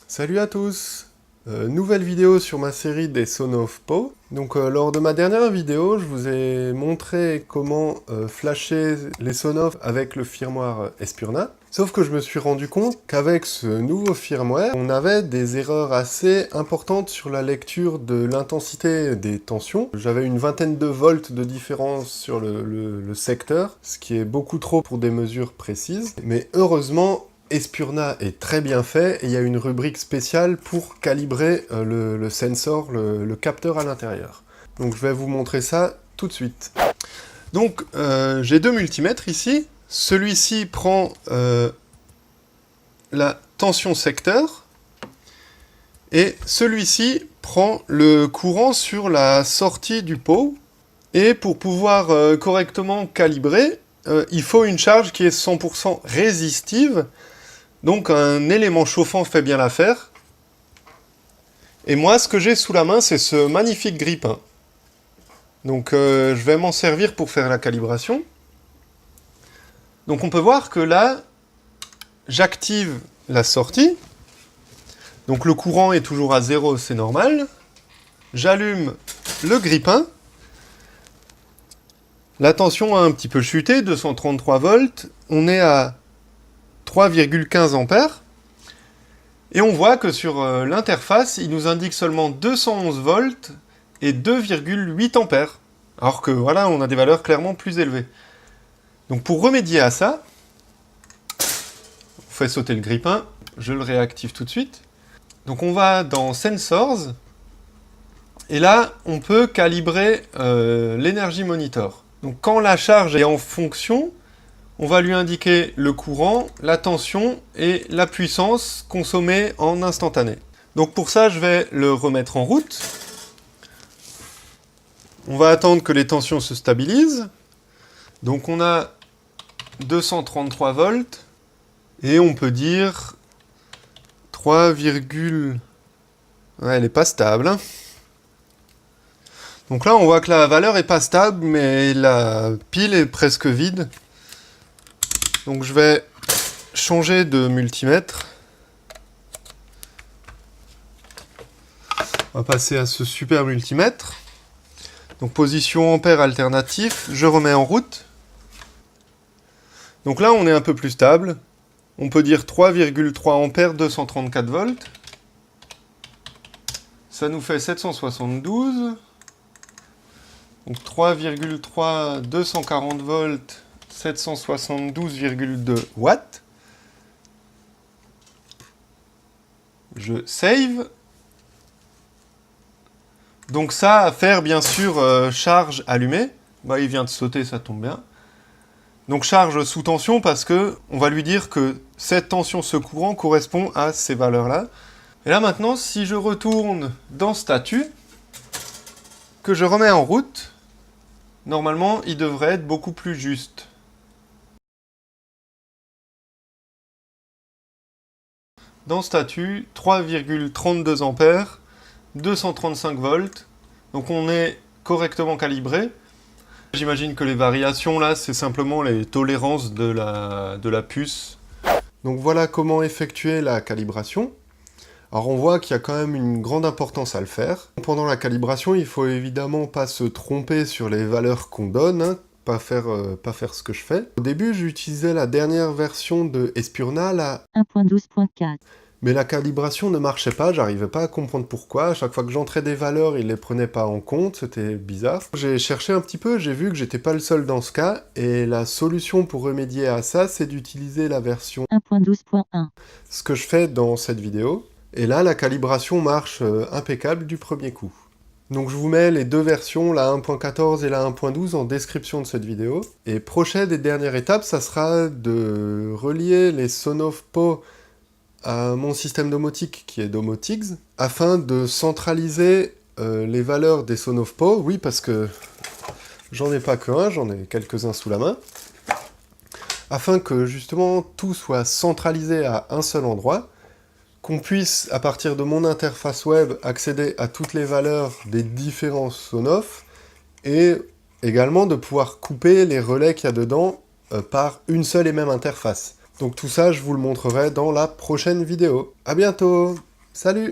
Salut à tous. Nouvelle vidéo sur ma série des Sonoff Po. Donc lors de ma dernière vidéo, je vous ai montré comment flasher les Sonoff avec le firmware Espurna. Sauf que je me suis rendu compte qu'avec ce nouveau firmware, on avait des erreurs assez importantes sur la lecture de l'intensité des tensions. J'avais une vingtaine de volts de différence sur le secteur, ce qui est beaucoup trop pour des mesures précises. Mais heureusement, Espurna est très bien fait, et il y a une rubrique spéciale pour calibrer le sensor, le capteur à l'intérieur. Donc je vais vous montrer ça tout de suite. Donc j'ai deux multimètres ici. Celui-ci prend la tension secteur, et celui-ci prend le courant sur la sortie du pot. Et pour pouvoir correctement calibrer, il faut une charge qui est 100% résistive. Donc un élément chauffant fait bien l'affaire. Et moi, ce que j'ai sous la main, c'est ce magnifique grille-pain. Donc je vais m'en servir pour faire la calibration. Donc on peut voir que là, j'active la sortie. Donc le courant est toujours à 0, c'est normal. J'allume le grille-pain. La tension a un petit peu chuté, 233 volts. On est à 3,15 ampères. Et on voit que sur l'interface, il nous indique seulement 211 volts et 2,8 ampères. Alors que voilà, on a des valeurs clairement plus élevées. Donc pour remédier à ça, on fait sauter le grille-pain, je le réactive tout de suite. Donc on va dans Sensors, et là, on peut calibrer l'Energy Monitor. Donc quand la charge est en fonction, on va lui indiquer le courant, la tension et la puissance consommée en instantané. Donc pour ça, je vais le remettre en route. On va attendre que les tensions se stabilisent. Donc on a 233 volts, et on peut dire 3, ouais, elle n'est pas stable, hein. Donc là, on voit que la valeur n'est pas stable, mais la pile est presque vide. Donc je vais changer de multimètre. On va passer à ce super multimètre. Donc position ampère alternatif, je remets en route. Donc là, on est un peu plus stable. On peut dire 3,3 ampères, 234 volts. Ça nous fait 772. Donc 3,3, 240 volts, 772,2 watts. Je save. Donc ça, à faire bien sûr charge allumée. Bah, il vient de sauter, ça tombe bien. Donc charge sous tension parce que on va lui dire que cette tension, ce courant correspond à ces valeurs-là. Et là maintenant, si je retourne dans statut, que je remets en route, normalement, il devrait être beaucoup plus juste. Dans statut, 3,32 ampères, 235 volts. Donc on est correctement calibré. J'imagine que les variations là, c'est simplement les tolérances de la puce. Donc voilà comment effectuer la calibration. Alors on voit qu'il y a quand même une grande importance à le faire. Pendant la calibration, il faut évidemment pas se tromper sur les valeurs qu'on donne, hein, pas faire ce que je fais. Au début, j'utilisais la dernière version de Espurna, la 1.12.4. mais la calibration ne marchait pas, j'arrivais pas à comprendre pourquoi. À chaque fois que j'entrais des valeurs, il les prenait pas en compte, c'était bizarre. J'ai cherché un petit peu, j'ai vu que j'étais pas le seul dans ce cas, et la solution pour remédier à ça, c'est d'utiliser la version 1.12.1. ce que je fais dans cette vidéo. Et là, la calibration marche impeccable du premier coup. Donc je vous mets les deux versions, la 1.14 et la 1.12, en description de cette vidéo. Et prochaine et dernière étape, ça sera de relier les Sonoff Po à mon système domotique qui est Domotix, afin de centraliser les valeurs des Sonoff Po. Oui, parce que j'en ai pas qu'un, j'en ai quelques-uns sous la main. Afin que justement tout soit centralisé à un seul endroit, qu'on puisse, à partir de mon interface web, accéder à toutes les valeurs des différents Sonoff, et également de pouvoir couper les relais qu'il y a dedans par une seule et même interface. Donc tout ça, je vous le montrerai dans la prochaine vidéo. À bientôt! Salut!